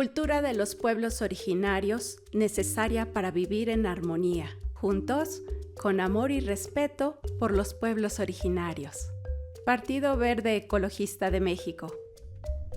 Cultura de los pueblos originarios, necesaria para vivir en armonía, juntos, con amor y respeto por los pueblos originarios. Partido Verde Ecologista de México.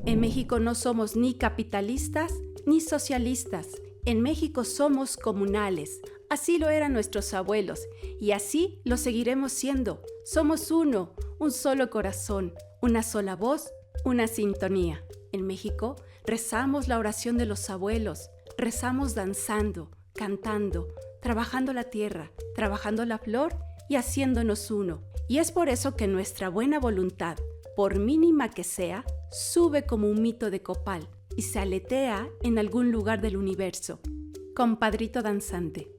En México no somos ni capitalistas ni socialistas. En México somos comunales. Así lo eran nuestros abuelos y así lo seguiremos siendo. Somos uno, un solo corazón, una sola voz, una sintonía. En México rezamos la oración de los abuelos, rezamos danzando, cantando, trabajando la tierra, trabajando la flor y haciéndonos uno. Y es por eso que nuestra buena voluntad, por mínima que sea, sube como un mito de copal y se aletea en algún lugar del universo. Compadrito danzante.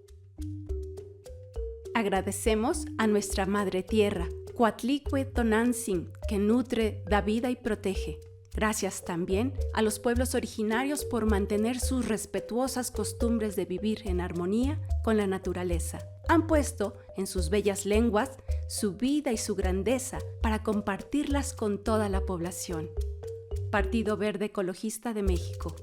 Agradecemos a nuestra Madre Tierra, Coatlicue Tonantzin, que nutre, da vida y protege. Gracias también a los pueblos originarios por mantener sus respetuosas costumbres de vivir en armonía con la naturaleza. Han puesto en sus bellas lenguas su vida y su grandeza para compartirlas con toda la población. Partido Verde Ecologista de México.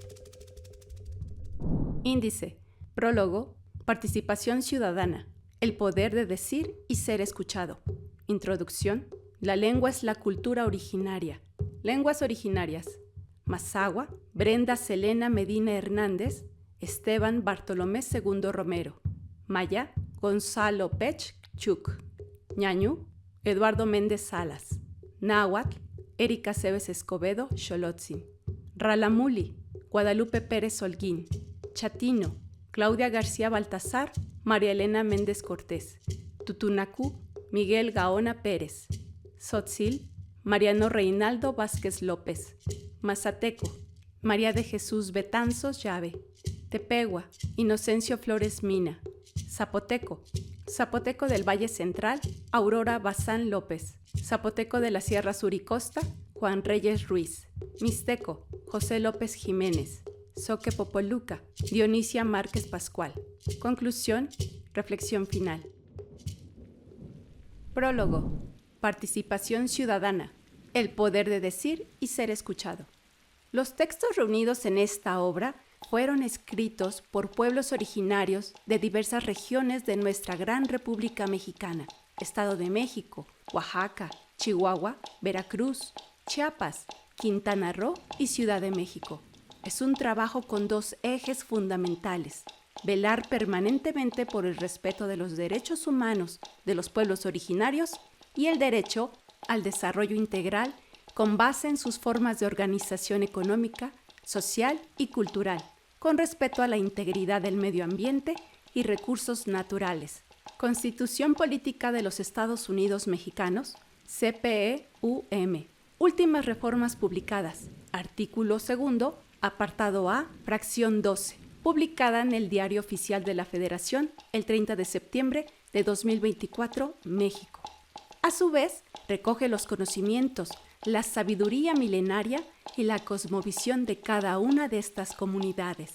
Índice. Prólogo. Participación ciudadana. El poder de decir y ser escuchado. Introducción. La lengua es la cultura originaria. Lenguas originarias. Mazahua, Brenda Selena Medina Hernández, Esteban Bartolomé II Romero. Maya, Gonzalo Pech Chuk. Ñañú, Eduardo Méndez Salas. Náhuatl, Erika Cebes Escobedo Xolotzin. Ralamuli, Guadalupe Pérez Holguín. Chatino, Claudia García Baltazar, María Elena Méndez Cortés. Tutunacú, Miguel Gaona Pérez. Tzotzil, Mariano Reinaldo Vázquez López. Mazateco, María de Jesús Betanzos Llave. Tepehua, Inocencio Flores Mina. Zapoteco, Zapoteco del Valle Central, Aurora Bazán López. Zapoteco de la Sierra Sur y Costa, Juan Reyes Ruiz. Mixteco, José López Jiménez. Soque-Popoluca, Dionisia Márquez Pascual. Conclusión, reflexión final. Prólogo. Participación ciudadana. El poder de decir y ser escuchado. Los textos reunidos en esta obra fueron escritos por pueblos originarios de diversas regiones de nuestra gran República Mexicana, Estado de México, Oaxaca, Chihuahua, Veracruz, Chiapas, Quintana Roo y Ciudad de México. Es un trabajo con dos ejes fundamentales: velar permanentemente por el respeto de los derechos humanos de los pueblos originarios y el derecho al desarrollo integral con base en sus formas de organización económica, social y cultural, con respeto a la integridad del medio ambiente y recursos naturales. Constitución Política de los Estados Unidos Mexicanos, CPE-UM. Últimas reformas publicadas. Artículo 2, apartado A, fracción 12. Publicada en el Diario Oficial de la Federación el 30 de septiembre de 2024, México. A su vez, recoge los conocimientos, la sabiduría milenaria y la cosmovisión de cada una de estas comunidades.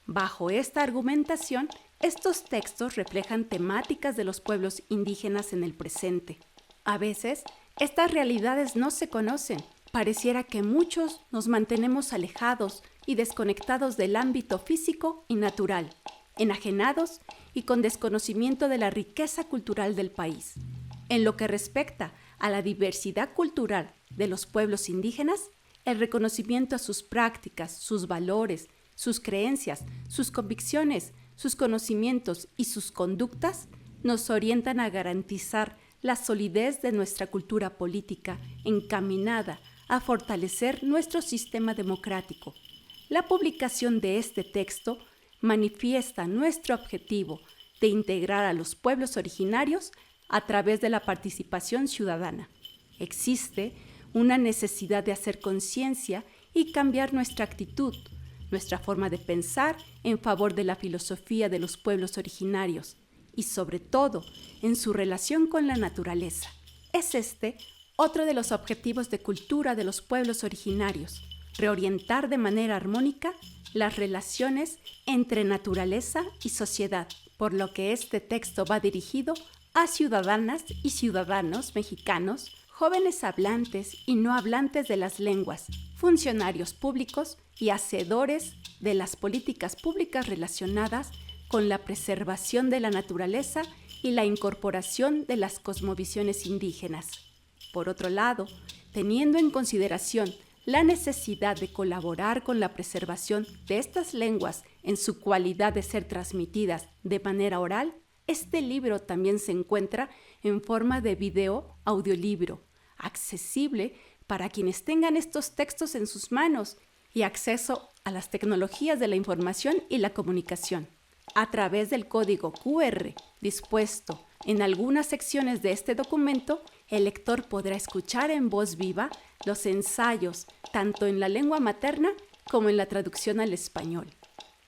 Bajo esta argumentación, estos textos reflejan temáticas de los pueblos indígenas en el presente. A veces, estas realidades no se conocen. Pareciera que muchos nos mantenemos alejados y desconectados del ámbito físico y natural, enajenados y con desconocimiento de la riqueza cultural del país. En lo que respecta a la diversidad cultural de los pueblos indígenas, el reconocimiento a sus prácticas, sus valores, sus creencias, sus convicciones, sus conocimientos y sus conductas nos orientan a garantizar la solidez de nuestra cultura política encaminada a fortalecer nuestro sistema democrático. La publicación de este texto manifiesta nuestro objetivo de integrar a los pueblos originarios a través de la participación ciudadana. Existe una necesidad de hacer conciencia y cambiar nuestra actitud, nuestra forma de pensar en favor de la filosofía de los pueblos originarios y sobre todo en su relación con la naturaleza. Es este otro de los objetivos de cultura de los pueblos originarios: reorientar de manera armónica las relaciones entre naturaleza y sociedad, por lo que este texto va dirigido a ciudadanas y ciudadanos mexicanos, jóvenes hablantes y no hablantes de las lenguas, funcionarios públicos y hacedores de las políticas públicas relacionadas con la preservación de la naturaleza y la incorporación de las cosmovisiones indígenas. Por otro lado, teniendo en consideración la necesidad de colaborar con la preservación de estas lenguas en su cualidad de ser transmitidas de manera oral, este libro también se encuentra en forma de video audiolibro, accesible para quienes tengan estos textos en sus manos y acceso a las tecnologías de la información y la comunicación. A través del código QR dispuesto en algunas secciones de este documento, el lector podrá escuchar en voz viva los ensayos, tanto en la lengua materna como en la traducción al español.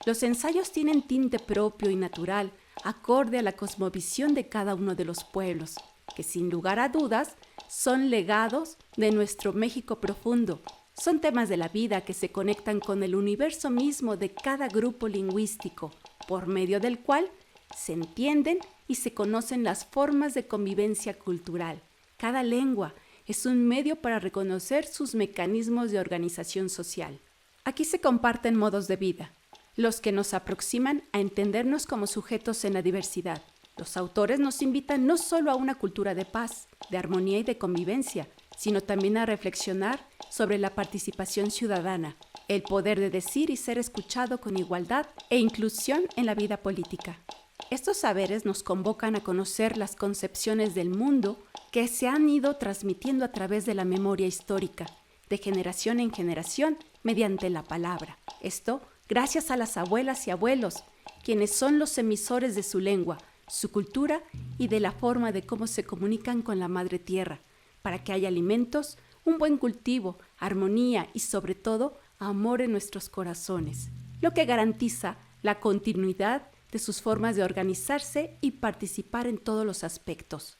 Los ensayos tienen tinte propio y natural, acorde a la cosmovisión de cada uno de los pueblos, que sin lugar a dudas son legados de nuestro México profundo. Son temas de la vida que se conectan con el universo mismo de cada grupo lingüístico, por medio del cual se entienden y se conocen las formas de convivencia cultural. Cada lengua es un medio para reconocer sus mecanismos de organización social. Aquí se comparten modos de vida, los que nos aproximan a entendernos como sujetos en la diversidad. Los autores nos invitan no solo a una cultura de paz, de armonía y de convivencia, sino también a reflexionar sobre la participación ciudadana, el poder de decir y ser escuchado con igualdad e inclusión en la vida política. Estos saberes nos convocan a conocer las concepciones del mundo que se han ido transmitiendo a través de la memoria histórica, de generación en generación, mediante la palabra. Esto gracias a las abuelas y abuelos, quienes son los emisores de su lengua, su cultura y de la forma de cómo se comunican con la madre tierra, para que haya alimentos, un buen cultivo, armonía y sobre todo amor en nuestros corazones, lo que garantiza la continuidad de sus formas de organizarse y participar en todos los aspectos.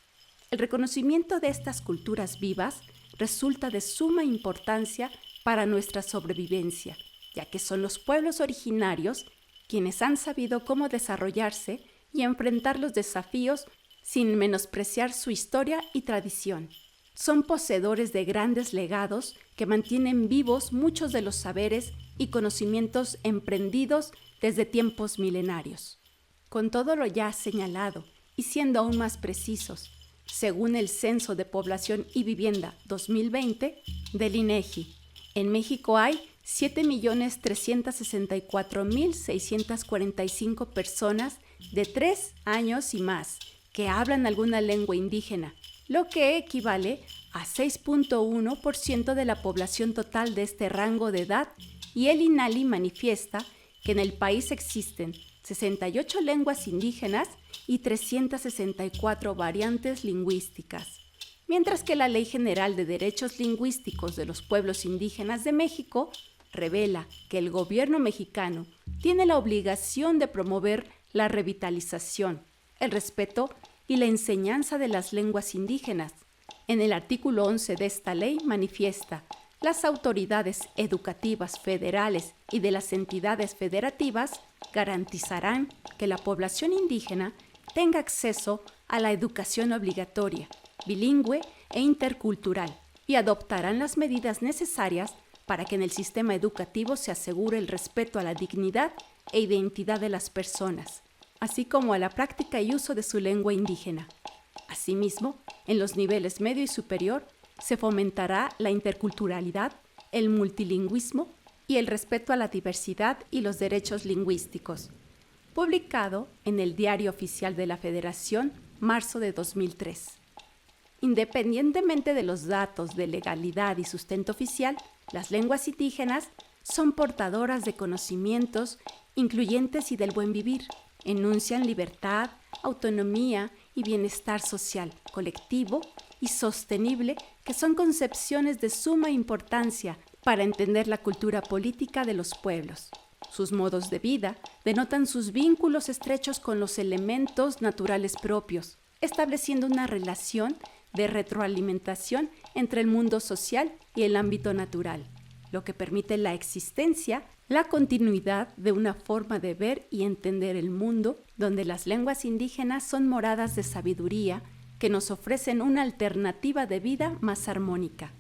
El reconocimiento de estas culturas vivas resulta de suma importancia para nuestra sobrevivencia, ya que son los pueblos originarios quienes han sabido cómo desarrollarse y enfrentar los desafíos sin menospreciar su historia y tradición. Son poseedores de grandes legados que mantienen vivos muchos de los saberes y conocimientos emprendidos desde tiempos milenarios. Con todo lo ya señalado, y siendo aún más precisos, según el Censo de Población y Vivienda 2020 del INEGI, en México hay 7.364.645 personas de 3 años y más que hablan alguna lengua indígena, lo que equivale a 6.1% de la población total de este rango de edad, y el INALI manifiesta que en el país existen 68 lenguas indígenas y 364 variantes lingüísticas, mientras que la Ley General de Derechos Lingüísticos de los Pueblos Indígenas de México revela que el gobierno mexicano tiene la obligación de promover la revitalización, el respeto y la enseñanza de las lenguas indígenas. En el artículo 11 de esta ley manifiesta: las autoridades educativas federales y de las entidades federativas garantizarán que la población indígena tenga acceso a la educación obligatoria, bilingüe e intercultural, y adoptarán las medidas necesarias para que en el sistema educativo se asegure el respeto a la dignidad e identidad de las personas, así como a la práctica y uso de su lengua indígena. Asimismo, en los niveles medio y superior, se fomentará la interculturalidad, el multilingüismo y el respeto a la diversidad y los derechos lingüísticos. Publicado en el Diario Oficial de la Federación, marzo de 2003. Independientemente de los datos de legalidad y sustento oficial, las lenguas indígenas son portadoras de conocimientos incluyentes y del buen vivir. Enuncian libertad, autonomía y bienestar social, colectivo y sostenible, que son concepciones de suma importancia para entender la cultura política de los pueblos. Sus modos de vida denotan sus vínculos estrechos con los elementos naturales propios, estableciendo una relación de retroalimentación entre el mundo social y el ámbito natural, lo que permite la existencia, la continuidad de una forma de ver y entender el mundo, donde las lenguas indígenas son moradas de sabiduría que nos ofrecen una alternativa de vida más armónica.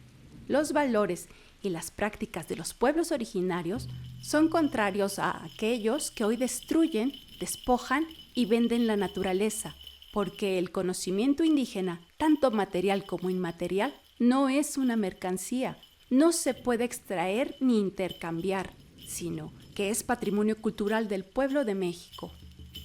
Los valores y las prácticas de los pueblos originarios son contrarios a aquellos que hoy destruyen, despojan y venden la naturaleza, porque el conocimiento indígena, tanto material como inmaterial, no es una mercancía, no se puede extraer ni intercambiar, sino que es patrimonio cultural del pueblo de México.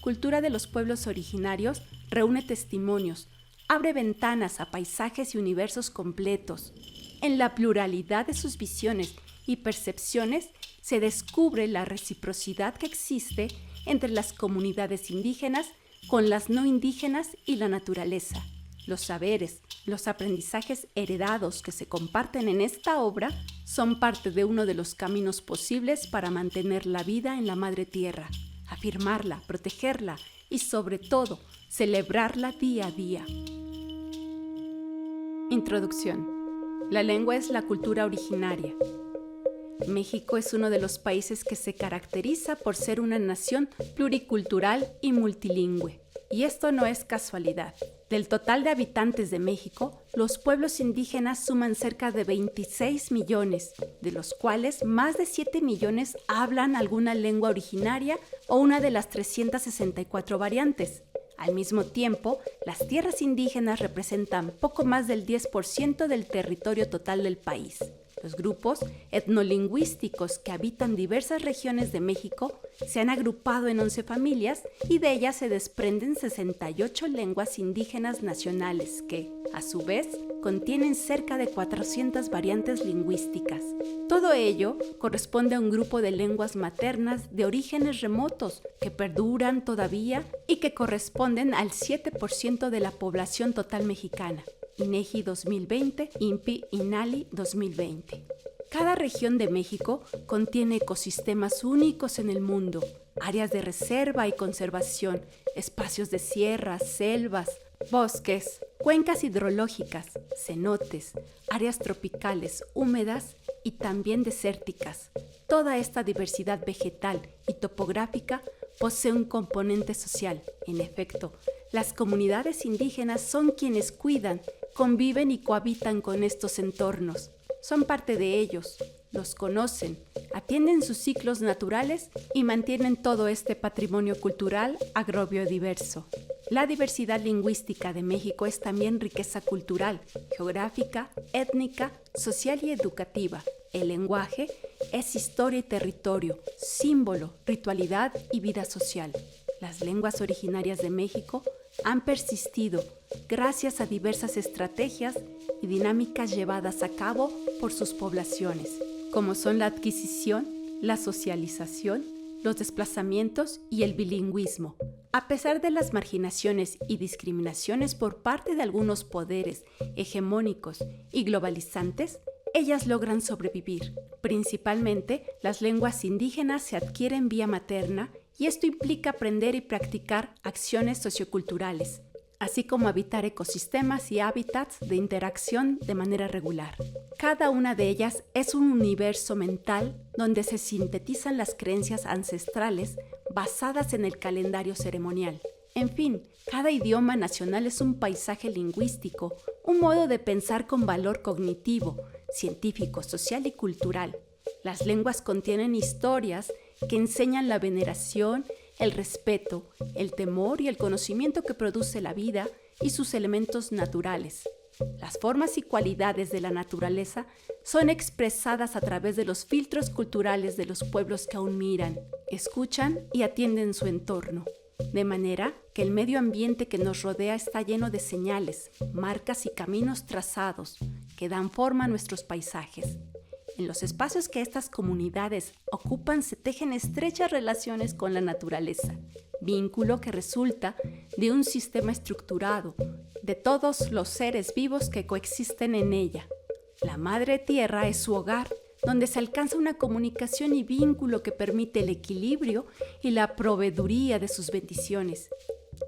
Cultura de los pueblos originarios reúne testimonios, abre ventanas a paisajes y universos completos. En la pluralidad de sus visiones y percepciones se descubre la reciprocidad que existe entre las comunidades indígenas con las no indígenas y la naturaleza. Los saberes, los aprendizajes heredados que se comparten en esta obra son parte de uno de los caminos posibles para mantener la vida en la madre tierra, afirmarla, protegerla y sobre todo celebrarla día a día. Introducción. La lengua es la cultura originaria. México es uno de los países que se caracteriza por ser una nación pluricultural y multilingüe. Y esto no es casualidad. Del total de habitantes de México, los pueblos indígenas suman cerca de 26 millones, de los cuales más de 7 millones hablan alguna lengua originaria o una de las 364 variantes. Al mismo tiempo, las tierras indígenas representan poco más del 10% del territorio total del país. Los grupos etnolingüísticos que habitan diversas regiones de México se han agrupado en 11 familias y de ellas se desprenden 68 lenguas indígenas nacionales que, a su vez, contienen cerca de 400 variantes lingüísticas. Todo ello corresponde a un grupo de lenguas maternas de orígenes remotos que perduran todavía y que corresponden al 7% de la población total mexicana. INEGI 2020, INPI-INALI 2020. Cada región de México contiene ecosistemas únicos en el mundo, áreas de reserva y conservación, espacios de sierras, selvas, bosques, cuencas hidrológicas, cenotes, áreas tropicales, húmedas y también desérticas. Toda esta diversidad vegetal y topográfica posee un componente social. En efecto, las comunidades indígenas son quienes cuidan, conviven y cohabitan con estos entornos. Son parte de ellos, los conocen, atienden sus ciclos naturales y mantienen todo este patrimonio cultural agrobiodiverso. La diversidad lingüística de México es también riqueza cultural, geográfica, étnica, social y educativa. El lenguaje es historia y territorio, símbolo, ritualidad y vida social. Las lenguas originarias de México han persistido gracias a diversas estrategias y dinámicas llevadas a cabo por sus poblaciones, como son la adquisición, la socialización, los desplazamientos y el bilingüismo. A pesar de las marginaciones y discriminaciones por parte de algunos poderes hegemónicos y globalizantes, ellas logran sobrevivir. Principalmente, las lenguas indígenas se adquieren vía materna y esto implica aprender y practicar acciones socioculturales, así como habitar ecosistemas y hábitats de interacción de manera regular. Cada una de ellas es un universo mental donde se sintetizan las creencias ancestrales basadas en el calendario ceremonial. En fin, cada idioma nacional es un paisaje lingüístico, un modo de pensar con valor cognitivo, científico, social y cultural. Las lenguas contienen historias que enseñan la veneración, el respeto, el temor y el conocimiento que produce la vida y sus elementos naturales. Las formas y cualidades de la naturaleza son expresadas a través de los filtros culturales de los pueblos que aún miran, escuchan y atienden su entorno. De manera que el medio ambiente que nos rodea está lleno de señales, marcas y caminos trazados que dan forma a nuestros paisajes. En los espacios que estas comunidades ocupan se tejen estrechas relaciones con la naturaleza, vínculo que resulta de un sistema estructurado de todos los seres vivos que coexisten en ella. La Madre Tierra es su hogar, donde se alcanza una comunicación y vínculo que permite el equilibrio y la proveeduría de sus bendiciones.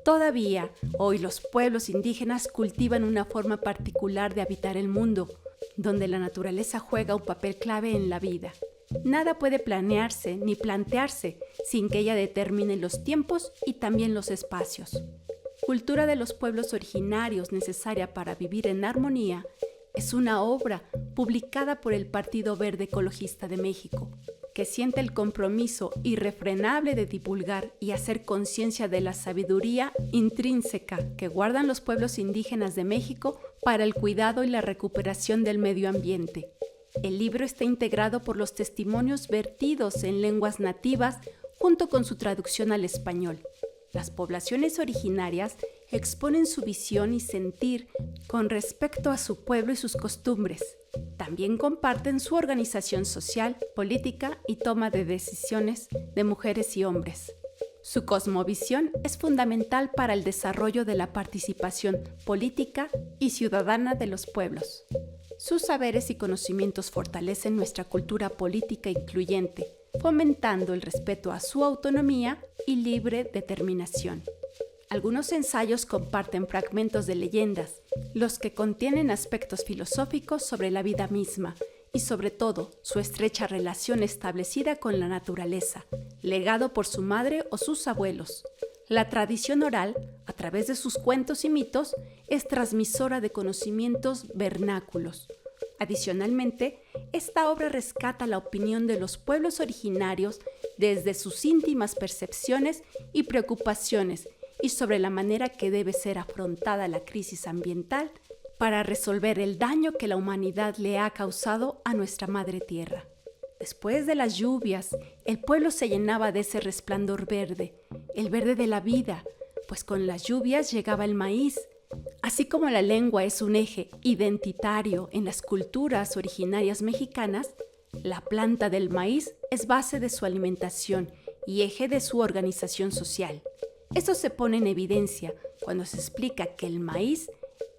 Todavía, hoy los pueblos indígenas cultivan una forma particular de habitar el mundo, donde la naturaleza juega un papel clave en la vida. Nada puede planearse ni plantearse sin que ella determine los tiempos y también los espacios. Cultura de los pueblos originarios necesaria para vivir en armonía, es una obra publicada por el Partido Verde Ecologista de México, que siente el compromiso irrefrenable de divulgar y hacer conciencia de la sabiduría intrínseca que guardan los pueblos indígenas de México para el cuidado y la recuperación del medio ambiente. El libro está integrado por los testimonios vertidos en lenguas nativas junto con su traducción al español. Las poblaciones originarias exponen su visión y sentir con respecto a su pueblo y sus costumbres. También comparten su organización social, política y toma de decisiones de mujeres y hombres. Su cosmovisión es fundamental para el desarrollo de la participación política y ciudadana de los pueblos. Sus saberes y conocimientos fortalecen nuestra cultura política incluyente, fomentando el respeto a su autonomía y libre determinación. Algunos ensayos comparten fragmentos de leyendas, los que contienen aspectos filosóficos sobre la vida misma y sobre todo su estrecha relación establecida con la naturaleza, legado por su madre o sus abuelos. La tradición oral, a través de sus cuentos y mitos, es transmisora de conocimientos vernáculos. Adicionalmente, esta obra rescata la opinión de los pueblos originarios desde sus íntimas percepciones y preocupaciones y sobre la manera que debe ser afrontada la crisis ambiental para resolver el daño que la humanidad le ha causado a nuestra madre tierra. Después de las lluvias, el pueblo se llenaba de ese resplandor verde, el verde de la vida, pues con las lluvias llegaba el maíz. Así como la lengua es un eje identitario en las culturas originarias mexicanas, la planta del maíz es base de su alimentación y eje de su organización social. Esto se pone en evidencia cuando se explica que el maíz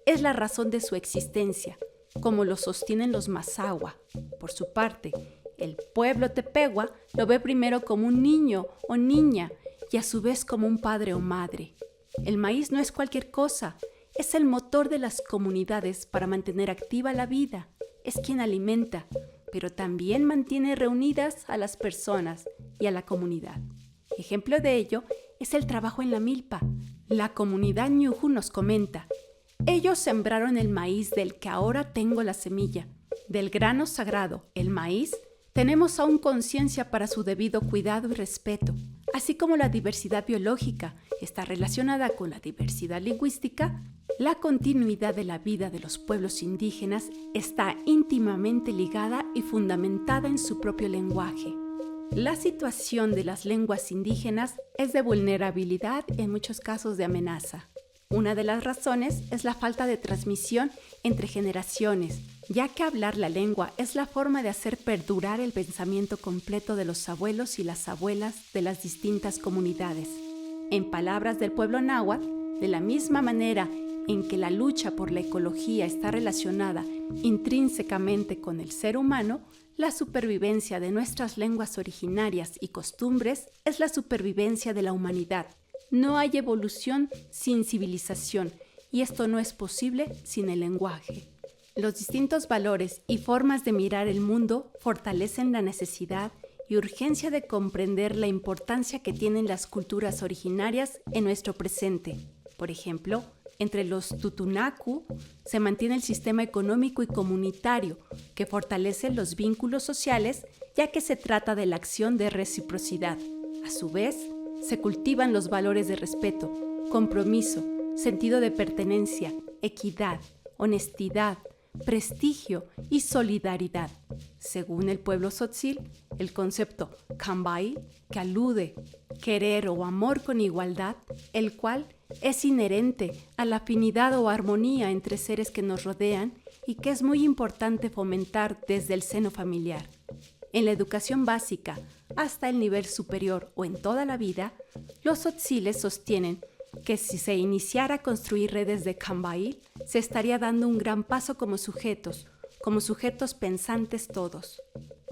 es la razón de su existencia, como lo sostienen los Mazahua. Por su parte, el pueblo tepehua lo ve primero como un niño o niña y a su vez como un padre o madre. El maíz no es cualquier cosa, es el motor de las comunidades para mantener activa la vida, es quien alimenta, pero también mantiene reunidas a las personas y a la comunidad. Ejemplo de ello es el trabajo en la milpa. La comunidad Ñuju nos comenta: ellos sembraron el maíz del que ahora tengo la semilla. Del grano sagrado, el maíz, tenemos aún conciencia para su debido cuidado y respeto, así como la diversidad biológica está relacionada con la diversidad lingüística. La continuidad de la vida de los pueblos indígenas está íntimamente ligada y fundamentada en su propio lenguaje. La situación de las lenguas indígenas es de vulnerabilidad y en muchos casos de amenaza. Una de las razones es la falta de transmisión entre generaciones, ya que hablar la lengua es la forma de hacer perdurar el pensamiento completo de los abuelos y las abuelas de las distintas comunidades. En palabras del pueblo náhuatl, de la misma manera en que la lucha por la ecología está relacionada intrínsecamente con el ser humano, la supervivencia de nuestras lenguas originarias y costumbres es la supervivencia de la humanidad. No hay evolución sin civilización, y esto no es posible sin el lenguaje. Los distintos valores y formas de mirar el mundo fortalecen la necesidad y urgencia de comprender la importancia que tienen las culturas originarias en nuestro presente. Por ejemplo, entre los Tutunacu se mantiene el sistema económico y comunitario que fortalece los vínculos sociales, ya que se trata de la acción de reciprocidad. A su vez, se cultivan los valores de respeto, compromiso, sentido de pertenencia, equidad, honestidad, prestigio y solidaridad. Según el pueblo tzotzil, el concepto Cambay, que alude querer o amor con igualdad, el cual es inherente a la afinidad o armonía entre seres que nos rodean y que es muy importante fomentar desde el seno familiar. En la educación básica hasta el nivel superior o en toda la vida, los tzotziles sostienen que si se iniciara a construir redes de Cambail, se estaría dando un gran paso como sujetos pensantes todos.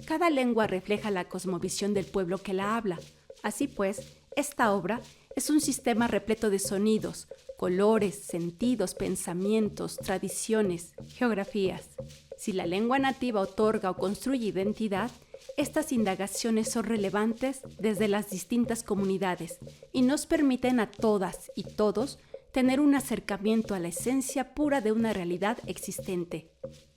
Cada lengua refleja la cosmovisión del pueblo que la habla. Así pues, esta obra es un sistema repleto de sonidos, colores, sentidos, pensamientos, tradiciones, geografías. Si la lengua nativa otorga o construye identidad, estas indagaciones son relevantes desde las distintas comunidades y nos permiten a todas y todos tener un acercamiento a la esencia pura de una realidad existente.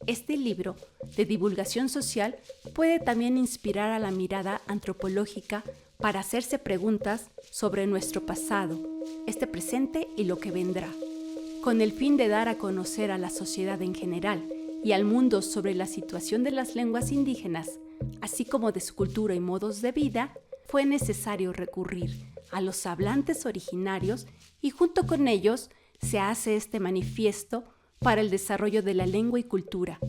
Este libro de divulgación social puede también inspirar a la mirada antropológica para hacerse preguntas sobre nuestro pasado, este presente y lo que vendrá, con el fin de dar a conocer a la sociedad en general y al mundo sobre la situación de las lenguas indígenas, así como de su cultura y modos de vida. Fue necesario recurrir a los hablantes originarios y junto con ellos se hace este manifiesto para el desarrollo de la lengua y cultura,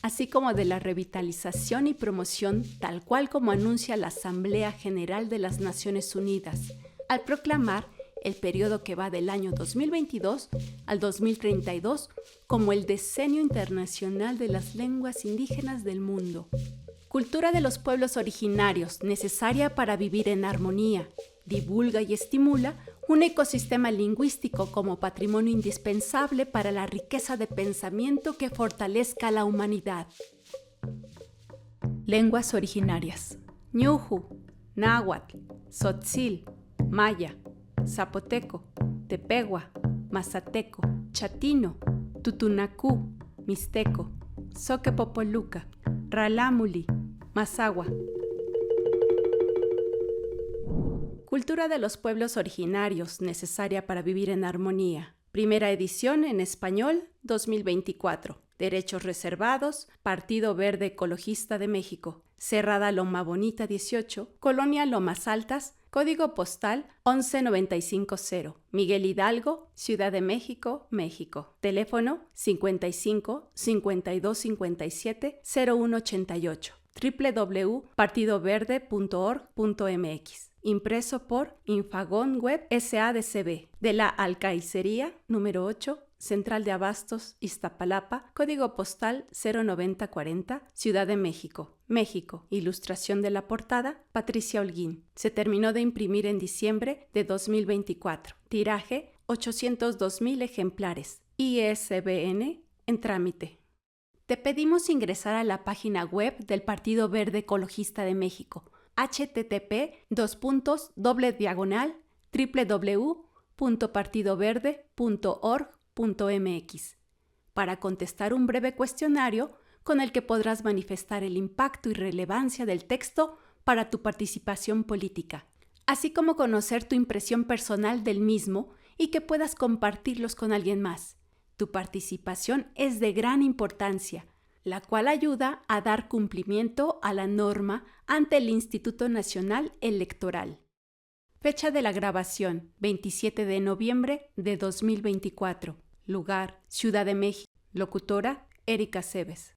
así como de la revitalización y promoción tal cual como anuncia la Asamblea General de las Naciones Unidas, al proclamar el periodo que va del año 2022 al 2032 como el Decenio Internacional de las Lenguas Indígenas del Mundo. Cultura de los pueblos originarios, necesaria para vivir en armonía, divulga y estimula un ecosistema lingüístico como patrimonio indispensable para la riqueza de pensamiento que fortalezca a la humanidad. Lenguas originarias: ñuju, náhuatl, tzotzil, maya, zapoteco, tepehua, mazateco, chatino, tutunacú, mixteco, zoquepopoluca, ralámuli, mazahua. Cultura de los pueblos originarios, necesaria para vivir en armonía. Primera edición en español, 2024. Derechos reservados, Partido Verde Ecologista de México. Cerrada Loma Bonita 18, Colonia Lomas Altas, Código postal 11950. Miguel Hidalgo, Ciudad de México, México. Teléfono 55 52 57 0188. www.partidoverde.org.mx. Impreso por Infagón Web SADCB, de la Alcaicería, número 8, Central de Abastos, Iztapalapa, código postal 09040, Ciudad de México, México. Ilustración de la portada, Patricia Holguín. Se terminó de imprimir en diciembre de 2024. Tiraje, 802,000 ejemplares. ISBN en trámite. Te pedimos ingresar a la página web del Partido Verde Ecologista de México, http://www.partidoverde.org.mx, para contestar un breve cuestionario con el que podrás manifestar el impacto y relevancia del texto para tu participación política, así como conocer tu impresión personal del mismo y que puedas compartirlos con alguien más. Tu participación es de gran importancia, la cual ayuda a dar cumplimiento a la norma ante el Instituto Nacional Electoral. Fecha de la grabación, 27 de noviembre de 2024. Lugar, Ciudad de México. Locutora, Erika Cebes.